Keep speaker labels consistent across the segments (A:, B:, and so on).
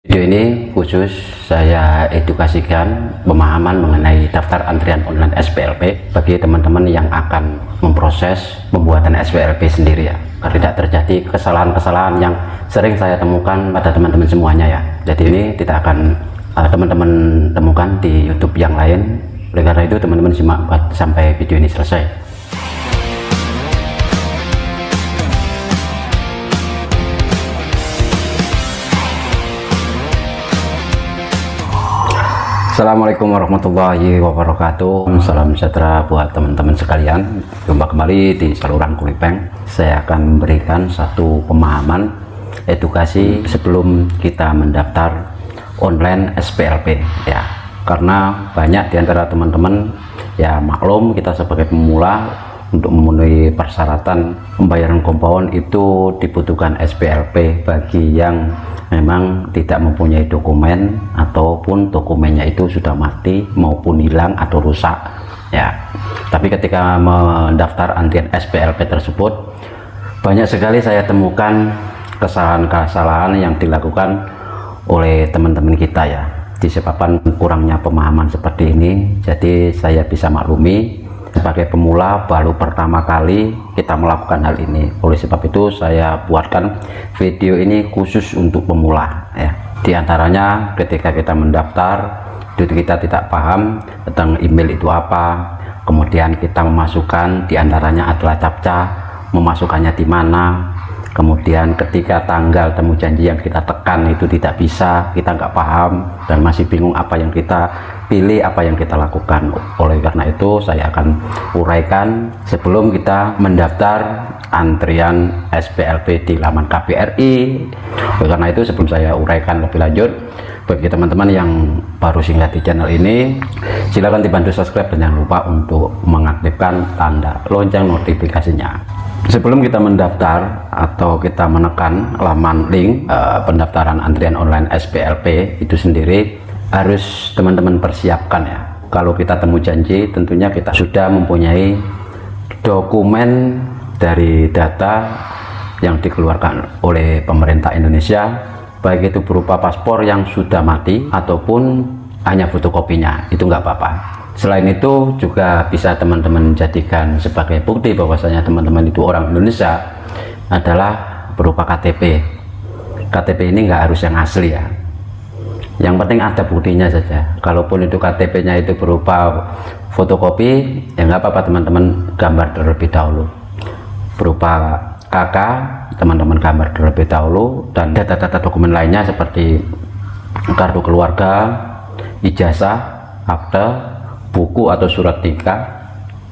A: Video ini khusus saya edukasikan pemahaman mengenai daftar antrian online SPLP bagi teman-teman yang akan memproses pembuatan SPLP sendiri ya, agar tidak terjadi kesalahan-kesalahan yang sering saya temukan pada teman-teman semuanya ya. Jadi ini tidak akan teman-teman temukan di YouTube yang lain. Oleh karena itu teman-teman simak sampai video ini selesai. Assalamualaikum warahmatullahi wabarakatuh. Salam sejahtera buat teman-teman sekalian. Jumpa kembali di saluran Kulipeng. Saya akan memberikan satu pemahaman edukasi sebelum kita mendaftar online SPLP ya. Karena banyak di antara teman-teman ya, maklum kita sebagai pemula untuk memenuhi persyaratan pembayaran kompaun itu dibutuhkan SPLP bagi yang memang tidak mempunyai dokumen ataupun dokumennya itu sudah mati maupun hilang atau rusak ya. Tapi ketika mendaftar antrian SPLP tersebut, banyak sekali saya temukan kesalahan-kesalahan yang dilakukan oleh teman-teman kita ya, disebabkan kurangnya pemahaman seperti ini. Jadi saya bisa maklumi sebagai pemula baru pertama kali kita melakukan hal ini. Oleh sebab itu saya buatkan video ini khusus untuk pemula ya. Di antaranya ketika kita mendaftar, kita tidak paham tentang email itu apa, kemudian kita memasukkan di antaranya adalah captcha, memasukkannya di mana, kemudian ketika tanggal temu janji yang kita tekan itu tidak bisa, kita nggak paham dan masih bingung apa yang kita pilih, apa yang kita lakukan. Oleh karena itu saya akan uraikan sebelum kita mendaftar antrian SPLP di laman KBRI. Oleh karena itu sebelum saya uraikan lebih lanjut, bagi teman-teman yang baru singgah di channel ini, silakan dibantu subscribe dan jangan lupa untuk mengaktifkan tanda lonceng notifikasinya. Sebelum kita mendaftar atau kita menekan laman link pendaftaran antrian online SPLP itu sendiri, harus teman-teman persiapkan ya. Kalau kita temu janji, tentunya kita sudah mempunyai dokumen dari data yang dikeluarkan oleh pemerintah Indonesia, baik itu berupa paspor yang sudah mati ataupun hanya fotokopinya, itu nggak apa-apa. Selain itu juga bisa teman-teman jadikan sebagai bukti bahwasanya teman-teman itu orang Indonesia adalah berupa KTP. KTP ini nggak harus yang asli ya, yang penting ada buktinya saja. Kalaupun itu KTP-nya itu berupa fotokopi, ya nggak apa-apa, teman-teman gambar terlebih dahulu. Berupa KK, teman-teman gambar terlebih dahulu, dan data-data dokumen lainnya seperti kartu keluarga, ijazah, akte, buku atau surat nikah,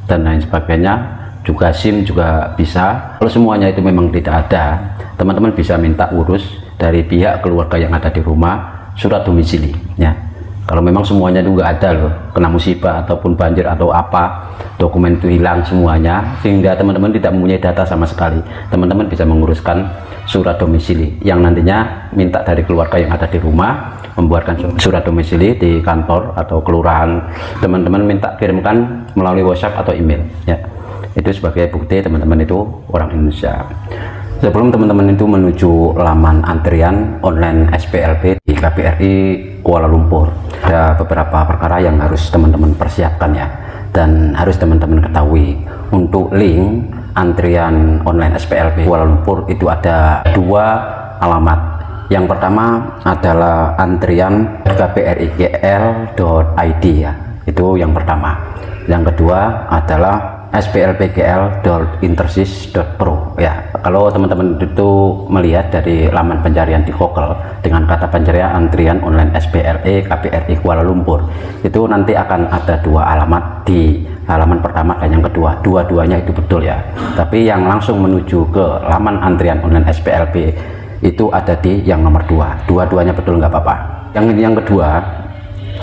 A: dan lain sebagainya. Juga SIM juga bisa. Kalau semuanya itu memang tidak ada, teman-teman bisa minta urus dari pihak keluarga yang ada di rumah surat domisili ya. Kalau memang semuanya juga ada loh, kena musibah ataupun banjir atau apa, dokumen itu hilang semuanya sehingga teman-teman tidak mempunyai data sama sekali, teman-teman bisa menguruskan surat domisili yang nantinya minta dari keluarga yang ada di rumah membuatkan surat domisili di kantor atau kelurahan, teman-teman minta kirimkan melalui WhatsApp atau email ya. Itu sebagai bukti teman-teman itu orang Indonesia. Sebelum teman-teman itu menuju laman antrian online SPLP di KBRI Kuala Lumpur, ada beberapa perkara yang harus teman-teman persiapkan ya, dan harus teman-teman ketahui. Untuk link antrian online SPLP Kuala Lumpur itu ada dua alamat. Yang pertama adalah antrian kbrigl.id ya, itu yang pertama. Yang kedua adalah splpgl.intersys.pro ya. Kalau teman-teman itu melihat dari laman pencarian di Google dengan kata pencarian antrian online SPLE KBRI Kuala Lumpur, itu nanti akan ada dua alamat di halaman pertama dan yang kedua. Dua-duanya itu betul ya, tapi yang langsung menuju ke laman antrian online SPLP itu ada di yang nomor 2. Dua-duanya betul, nggak apa-apa. Yang kedua,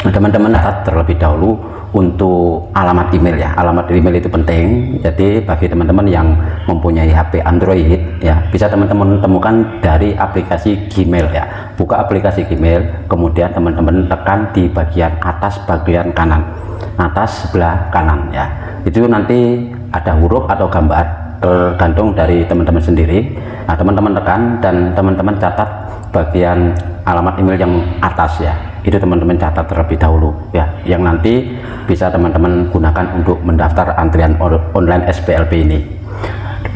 A: teman-teman catat terlebih dahulu untuk alamat email ya. Alamat email itu penting. Jadi bagi teman-teman yang mempunyai HP Android ya, bisa teman-teman temukan dari aplikasi Gmail ya. Buka aplikasi Gmail, kemudian teman-teman tekan di bagian atas bagian kanan, atas sebelah kanan ya. Itu nanti ada huruf atau gambar tergantung dari teman-teman sendiri. Nah, teman-teman tekan dan teman-teman catat bagian alamat email yang atas ya, itu teman-teman catat terlebih dahulu ya, yang nanti bisa teman-teman gunakan untuk mendaftar antrian online SPLP ini.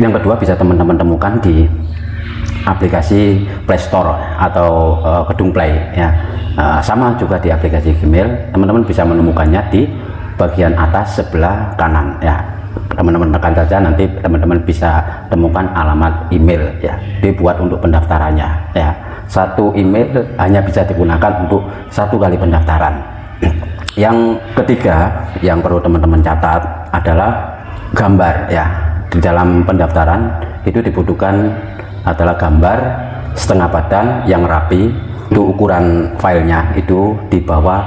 A: Yang kedua, bisa teman-teman temukan di aplikasi Play Store atau Gedung Play ya. Sama juga di aplikasi Gmail, teman-teman bisa menemukannya di bagian atas sebelah kanan ya. Teman-teman tekan saja, nanti teman-teman bisa temukan alamat email ya, dibuat untuk pendaftarannya ya. Satu email hanya bisa digunakan untuk satu kali pendaftaran. Yang ketiga yang perlu teman-teman catat adalah gambar ya. Di dalam pendaftaran itu dibutuhkan adalah gambar setengah badan yang rapi. Untuk ukuran filenya itu di bawah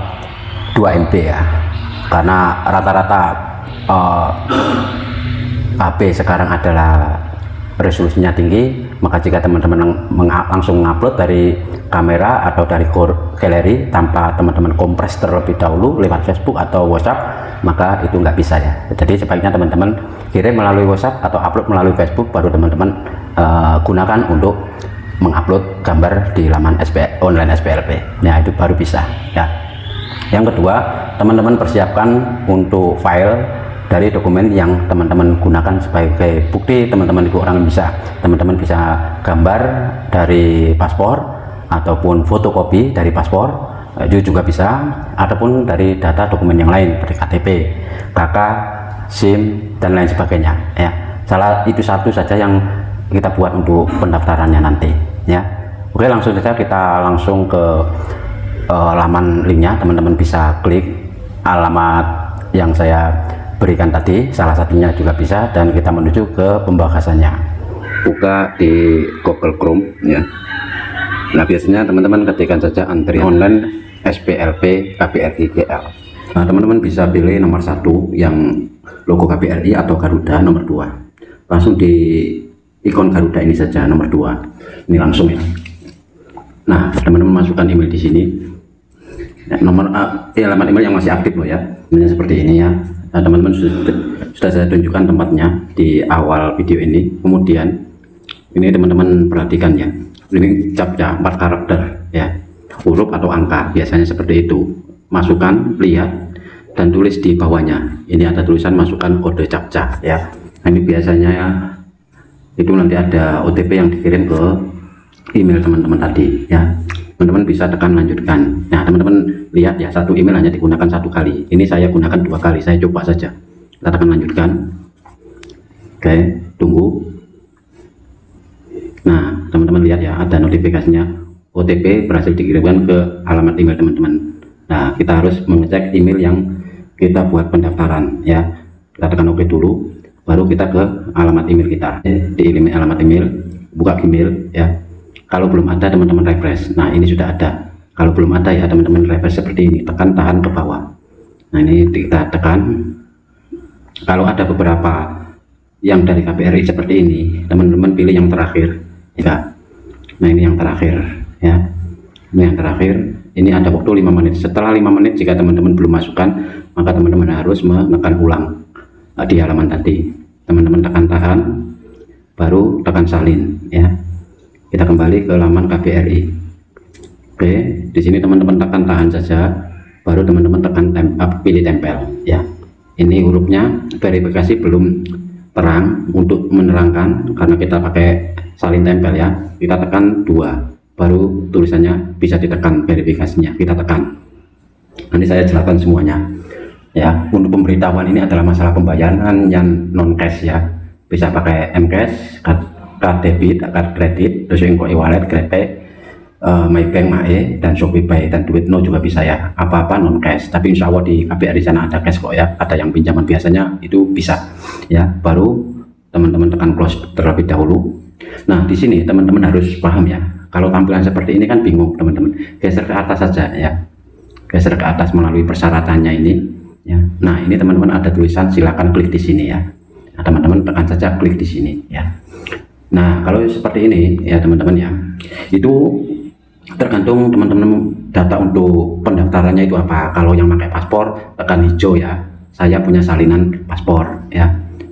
A: 2 MB ya, karena rata-rata HP sekarang adalah resolusinya tinggi. Maka jika teman-teman langsung mengupload dari kamera atau dari galeri tanpa teman-teman kompres terlebih dahulu lewat Facebook atau WhatsApp, maka itu nggak bisa ya. Jadi sebaiknya teman-teman kirim melalui WhatsApp atau upload melalui Facebook, baru teman-teman gunakan untuk mengupload gambar di laman online SPLP. Nah, itu baru bisa ya. Yang kedua, teman-teman persiapkan untuk file dari dokumen yang teman-teman gunakan sebagai bukti teman-teman itu orang bisa. Teman-teman bisa gambar dari paspor ataupun fotokopi dari paspor, itu juga bisa, ataupun dari data dokumen yang lain seperti KTP, KK, SIM dan lain sebagainya ya. Salah itu satu saja yang kita buat untuk pendaftarannya nanti ya. Oke, langsung saja kita langsung ke laman linknya. Teman-teman bisa klik alamat yang saya berikan tadi, salah satunya juga bisa, dan kita menuju ke pembahasannya. Buka di Google Chrome ya. Nah, biasanya teman-teman ketikkan saja antrian online SPLP KBRI GL. Nah, teman-teman bisa pilih nomor 1 yang logo KBRI atau Garuda, nomor 2 langsung di ikon Garuda ini saja, nomor 2 ini langsung ya. Nah, teman-teman masukkan email di sini ya, nomor alamat email yang masih aktif loh ya. Ini seperti ini ya. Nah, teman-teman sudah saya tunjukkan tempatnya di awal video ini. Kemudian ini teman-teman perhatikan ya, ini captcha 4 karakter ya, huruf atau angka, biasanya seperti itu. Masukkan, lihat, dan tulis di bawahnya. Ini ada tulisan masukkan kode captcha ya. Nah, ini biasanya ya, itu nanti ada OTP yang dikirim ke email teman-teman tadi ya. Teman-teman bisa tekan lanjutkan. Nah, teman-teman lihat ya, satu email hanya digunakan 1 kali. Ini saya gunakan 2 kali, saya coba saja. Kita tekan lanjutkan. Oke, tunggu. Nah, teman-teman lihat ya, ada notifikasinya, OTP berhasil dikirimkan ke alamat email teman-teman. Nah, kita harus mengecek email yang kita buat pendaftaran ya. Kita tekan OK dulu, baru kita ke alamat email kita. Di alamat email, buka Gmail ya. Kalau belum ada, teman-teman refresh. Nah, ini sudah ada. Kalau belum ada ya, teman-teman refresh seperti ini, tekan tahan ke bawah. Nah, ini kita tekan. Kalau ada beberapa yang dari KBRI seperti ini, teman-teman pilih yang terakhir ya. Nah, ini yang terakhir ya. Ini yang terakhir. Ini ada waktu 5 menit. Setelah 5 menit, jika teman-teman belum masukkan, maka teman-teman harus menekan ulang di halaman tadi. Teman-teman tekan tahan, baru tekan salin ya. Kita kembali ke laman KBRI. Oke, di sini teman-teman tekan tahan saja, baru teman-teman tekan pilih tempel ya. Ini hurufnya verifikasi belum terang, untuk menerangkan karena kita pakai salin tempel ya. Kita tekan 2, baru tulisannya bisa ditekan verifikasinya, kita tekan. Nanti saya jelaskan semuanya ya. Untuk pemberitahuan ini adalah masalah pembayaran yang non cash ya, bisa pakai mCash, card debit, card kredit, terus e-wallet, GrabPay, MyBank, MAE, dan ShopeePay, dan DuitNow juga bisa ya. Apa-apa non cash, tapi insya Allah di KBRI sana ada cash kok ya, ada yang pinjaman biasanya itu bisa ya. Baru teman-teman tekan close terlebih dahulu. Nah, di sini teman-teman harus paham ya, kalau tampilan seperti ini kan bingung teman-teman, geser ke atas saja ya, geser ke atas melalui persyaratannya ini ya. Nah, ini teman-teman ada tulisan silakan klik di sini ya. Nah, teman-teman tekan saja klik di sini ya. Nah, kalau seperti ini ya teman-teman ya, itu tergantung teman-teman data untuk pendaftarannya itu apa. Kalau yang pakai paspor tekan hijau ya, saya punya salinan paspor ya.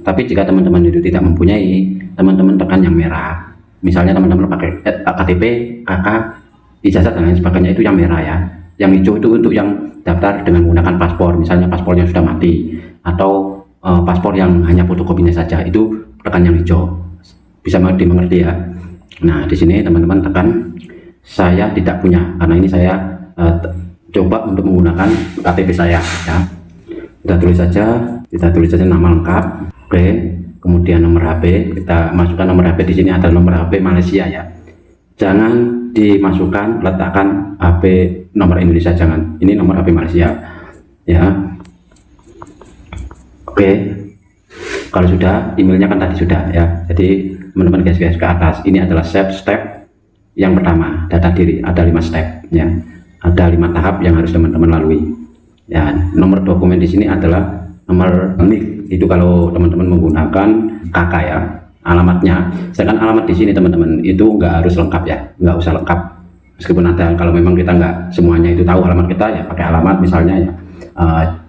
A: Tapi jika teman-teman itu tidak mempunyai, teman-teman tekan yang merah. Misalnya teman-teman pakai KTP, KK, ijazah dan lain sebagainya, itu yang merah ya. Yang hijau itu untuk yang daftar dengan menggunakan paspor, misalnya paspornya sudah mati atau paspor yang hanya fotokopinya saja, itu tekan yang hijau. Bisa dimengerti ya. Nah, di sini teman-teman tekan saya tidak punya, karena ini saya coba untuk menggunakan KTP saya ya. Kita tulis saja nama lengkap. Oke, kemudian nomor HP, kita masukkan nomor HP. Di sini ada nomor HP Malaysia ya. Jangan dimasukkan, letakkan HP nomor Indonesia, jangan. Ini nomor HP Malaysia ya. Oke, kalau sudah, emailnya kan tadi sudah ya. Jadi teman-teman guys ke atas, ini adalah step yang pertama, data diri. Ada 5 step ya, ada 5 tahap yang harus teman-teman lalui ya. Nomor dokumen di sini adalah nomor NIK, itu kalau teman-teman menggunakan KK ya, alamatnya. Sedangkan alamat di sini teman-teman itu nggak harus lengkap ya, nggak usah lengkap. Meskipun ada, kalau memang kita nggak semuanya itu tahu alamat kita ya, pakai alamat misalnya ya,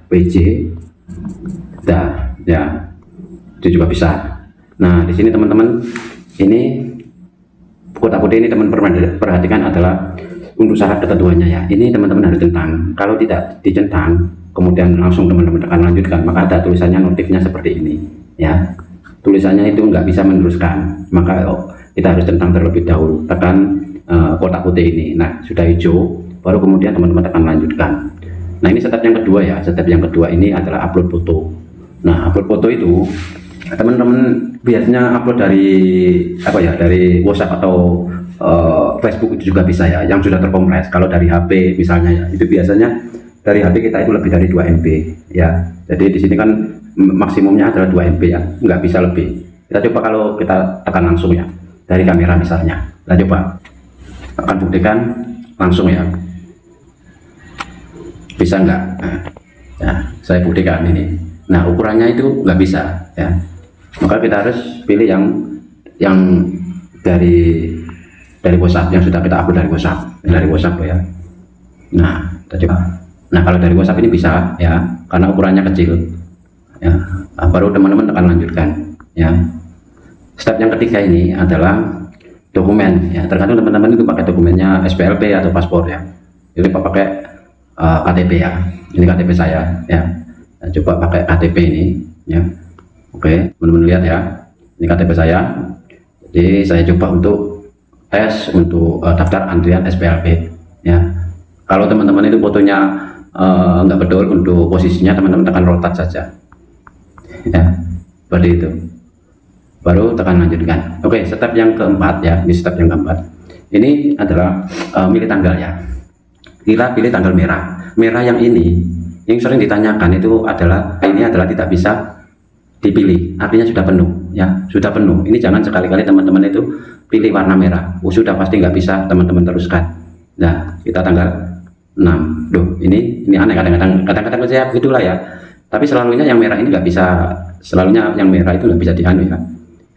A: PJ ya, itu juga bisa. Nah, di sini teman-teman, ini kotak putih ini teman-teman perhatikan adalah untuk syarat ketentuannya ya. Ini teman-teman harus centang. Kalau tidak dicentang, kemudian langsung teman-teman tekan lanjutkan, maka ada tulisannya notifnya seperti ini ya. Tulisannya itu nggak bisa meneruskan, maka kita harus centang terlebih dahulu, tekan kotak putih ini. Nah, sudah hijau, baru kemudian teman-teman tekan lanjutkan. Nah, ini step yang kedua ya. Step yang kedua ini adalah upload foto. Nah, upload foto itu teman-teman biasanya upload dari apa ya, dari WhatsApp atau Facebook itu juga bisa ya, yang sudah terkompres. Kalau dari HP misalnya ya, itu biasanya dari HP kita itu lebih dari 2 MB ya. Jadi di sini kan maksimumnya adalah 2 MB ya, nggak bisa lebih. Kita coba kalau kita tekan langsung ya, dari kamera misalnya. Kita coba akan buktikan langsung ya, bisa nggak? Nah, ya, saya buktikan ini. Nah, ukurannya itu nggak bisa ya, maka kita harus pilih yang dari WhatsApp, yang sudah kita upload dari WhatsApp ya. Nah, kita coba. Nah, kalau dari WhatsApp ini bisa ya, karena ukurannya kecil ya. Nah, baru teman-teman tekan lanjutkan ya. Step yang ketiga ini adalah dokumen ya. Tergantung teman-teman itu pakai dokumennya SPLP atau paspor ya. Jadi pakai KTP ya. Ini KTP saya ya. Nah, coba pakai KTP ini ya. Oke, teman-teman lihat ya, ini KTP saya. Jadi saya coba untuk tes untuk daftar antrian SPLP ya. Kalau teman-teman itu fotonya nggak betul untuk posisinya, teman-teman tekan rotat saja ya, seperti itu, baru tekan lanjutkan. Oke, step yang keempat ya. Ini step yang keempat, ini adalah milih tanggal ya. Kita pilih tanggal merah yang ini, yang sering ditanyakan itu adalah, ini adalah tidak bisa dipilih, artinya sudah penuh ya, sudah penuh. Ini jangan sekali-kali teman-teman itu pilih warna merah. Sudah pasti nggak bisa teman-teman teruskan. Nah, kita tanggal 6. Duh, ini aneh, kadang-kadang saya begitulah ya. Tapi selalunya yang merah ini nggak bisa, selalunya yang merah itu nggak bisa dianu ya.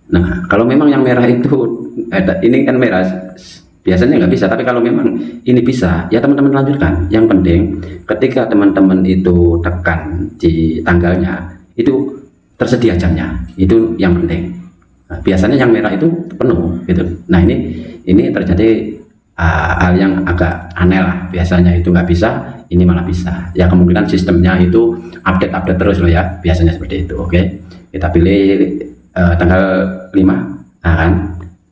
A: Nah, kalau memang yang merah itu ini kan merah, biasanya nggak bisa. Tapi kalau memang ini bisa ya, teman-teman lanjutkan. Yang penting ketika teman-teman itu tekan di tanggalnya itu tersedia jamnya, itu yang penting. Nah, biasanya yang merah itu penuh gitu. Nah, ini terjadi hal yang agak aneh lah. Biasanya itu nggak bisa, ini malah bisa ya. Kemungkinan sistemnya itu update terus loh ya, biasanya seperti itu. Oke, kita pilih tanggal 5. Nah kan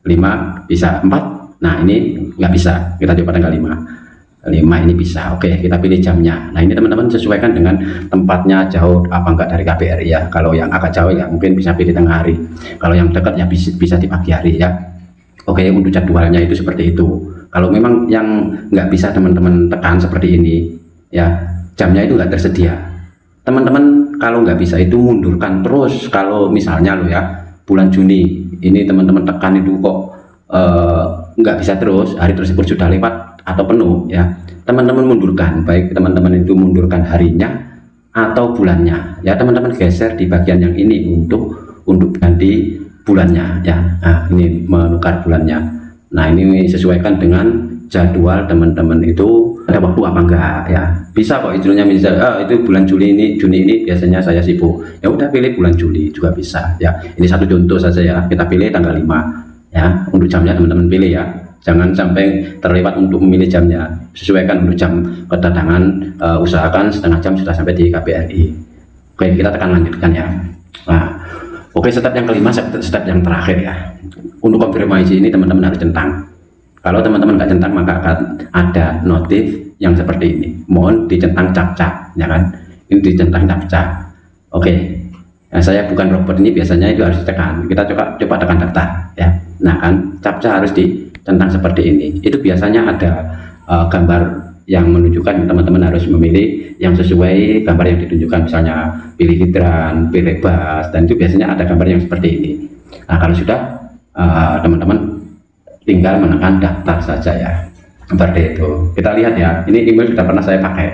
A: 5 bisa 4. Nah, ini nggak bisa, kita coba tanggal 5 ini bisa. Oke, kita pilih jamnya. Nah, ini teman-teman sesuaikan dengan tempatnya jauh apa enggak dari KBRI ya. Kalau yang agak jauh ya mungkin bisa pilih tengah hari, kalau yang dekat ya bisa di pagi hari ya. Oke, untuk jadwalnya itu seperti itu. Kalau memang yang nggak bisa teman-teman tekan seperti ini ya, jamnya itu nggak tersedia, teman-teman kalau nggak bisa itu mundurkan terus. Kalau misalnya lo ya bulan Juni ini teman-teman tekan itu kok nggak bisa terus, hari tersebut sudah lewat atau penuh ya, teman-teman mundurkan. Baik teman-teman itu mundurkan harinya atau bulannya ya, teman-teman geser di bagian yang ini untuk ganti bulannya ya. Nah, ini menukar bulannya. Nah, ini sesuaikan dengan jadwal teman-teman itu ada waktu apa enggak ya, bisa kok istilahnya. Misalnya itu bulan Juni ini biasanya saya sibuk, ya udah pilih bulan Juli juga bisa ya. Ini satu contoh saja ya, kita pilih tanggal 5 ya. Untuk jamnya teman-teman pilih ya, jangan sampai terlewat untuk memilih jamnya. Sesuaikan untuk jam kedatangan, usahakan setengah jam sudah sampai di KBRI. Oke, kita tekan lanjutkan ya. Nah, oke, step yang kelima, step yang terakhir ya. Untuk konfirmasi ini teman-teman harus centang. Kalau teman-teman nggak centang maka akan ada notif yang seperti ini. Mohon dicentang captcha, ya kan? Ini dicentang captcha. Oke. Nah, saya bukan robot, ini biasanya itu harus ditekan. Kita coba tekan daftar, ya. Nah kan, captcha harus dicentang seperti ini. Itu biasanya ada gambar yang menunjukkan teman-teman harus memilih yang sesuai gambar yang ditunjukkan. Misalnya pilih hidran, pilih bas, dan itu biasanya ada gambar yang seperti ini. Nah kalau sudah, teman-teman tinggal menekan daftar saja ya, seperti itu. Kita lihat ya, ini email sudah pernah saya pakai.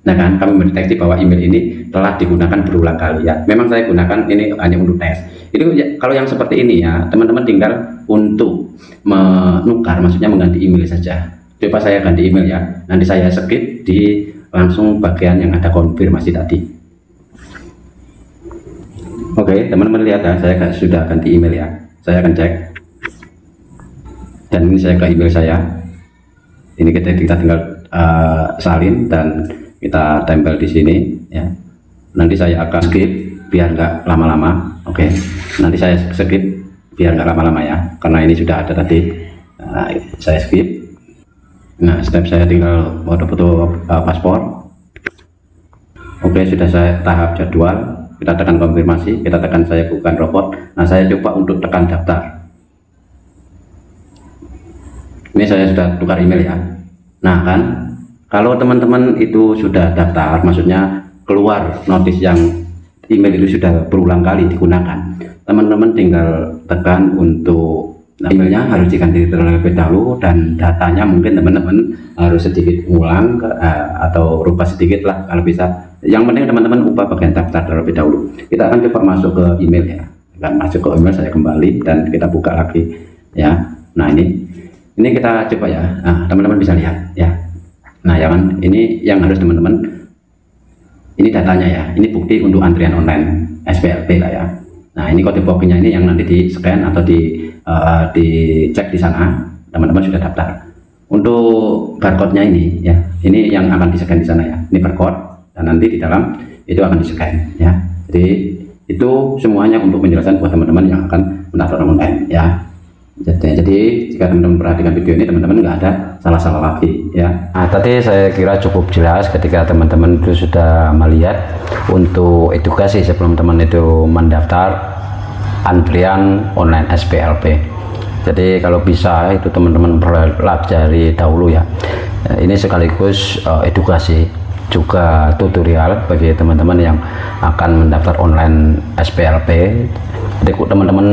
A: Nah kan, kami mendeteksi bahwa email ini telah digunakan berulang kali ya. Memang saya gunakan ini hanya untuk tes. Itu ya, kalau yang seperti ini ya, teman-teman tinggal untuk menukar, maksudnya mengganti email saja. Coba saya ganti email ya. Nanti saya skip di langsung bagian yang ada konfirmasi tadi. Oke, teman-teman lihat ya, saya sudah ganti email ya. Saya akan cek. Dan ini saya ke email saya. Ini kita tinggal salin dan kita tempel di sini ya. Nanti saya akan skip biar nggak lama-lama. Oke, nanti saya skip biar nggak lama-lama ya, karena ini sudah ada tadi. Saya skip. Nah, step saya tinggal foto-foto paspor. Oke, sudah saya tahap jadwal. Kita tekan konfirmasi, kita tekan saya bukan robot. Nah, saya coba untuk tekan daftar. Ini saya sudah tukar email ya. Nah kan, kalau teman-teman itu sudah daftar, maksudnya keluar notis yang email itu sudah berulang kali digunakan, teman-teman tinggal tekan untuk emailnya harus diganti terlebih dahulu, dan datanya mungkin teman-teman harus sedikit ulang atau rubah sedikit lah kalau bisa. Yang penting teman-teman ubah bagian daftar terlebih dahulu. Kita akan coba masuk ke email ya. Kita masuk ke email, saya kembali dan kita buka lagi ya. Nah ini kita coba ya. Nah, teman-teman bisa lihat ya. Nah ya kan, ini yang harus teman-teman, ini datanya ya. Ini bukti untuk antrian online SPLP lah ya. Nah ini kode boxnya ini yang nanti di scan atau dicek di sana, teman-teman sudah daftar. Untuk barcode-nya ini ya, ini yang akan di scan di sana ya. Ini barcode dan nanti di dalam itu akan di scan ya. Jadi itu semuanya untuk penjelasan buat teman-teman yang akan mendaftar online ya. Jadi jika teman-teman perhatikan video ini, teman-teman nggak ada salah-salah lagi ya. Nah tadi saya kira cukup jelas ketika teman-teman itu sudah melihat untuk edukasi sebelum teman itu mendaftar antrian online SPLP. Jadi kalau bisa itu teman-teman pelajari dahulu ya. Ini sekaligus edukasi juga tutorial bagi teman-teman yang akan mendaftar online SPLP. Jadi teman-teman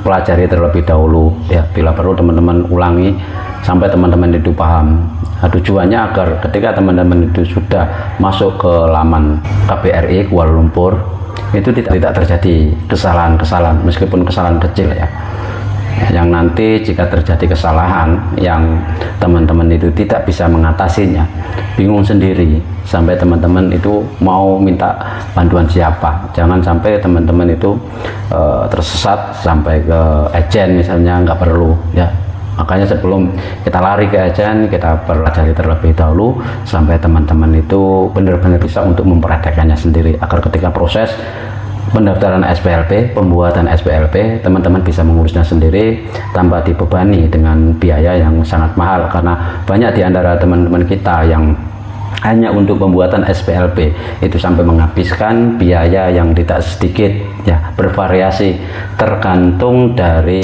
A: pelajari terlebih dahulu ya, bila perlu teman-teman ulangi sampai teman-teman itu paham. Nah, tujuannya agar ketika teman-teman itu sudah masuk ke laman KBRI Kuala Lumpur itu tidak terjadi kesalahan-kesalahan, meskipun kesalahan kecil ya, yang nanti jika terjadi kesalahan yang teman-teman itu tidak bisa mengatasinya, bingung sendiri, sampai teman-teman itu mau minta bantuan siapa. Jangan sampai teman-teman itu tersesat sampai ke agen misalnya, nggak perlu ya. Makanya sebelum kita lari ke agen, kita pelajari terlebih dahulu sampai teman-teman itu benar-benar bisa untuk mempraktekannya sendiri, agar ketika proses pendaftaran SPLP, pembuatan SPLP, teman-teman bisa mengurusnya sendiri tanpa dibebani dengan biaya yang sangat mahal. Karena banyak di antara teman-teman kita yang hanya untuk pembuatan SPLP itu sampai menghabiskan biaya yang tidak sedikit ya, bervariasi tergantung dari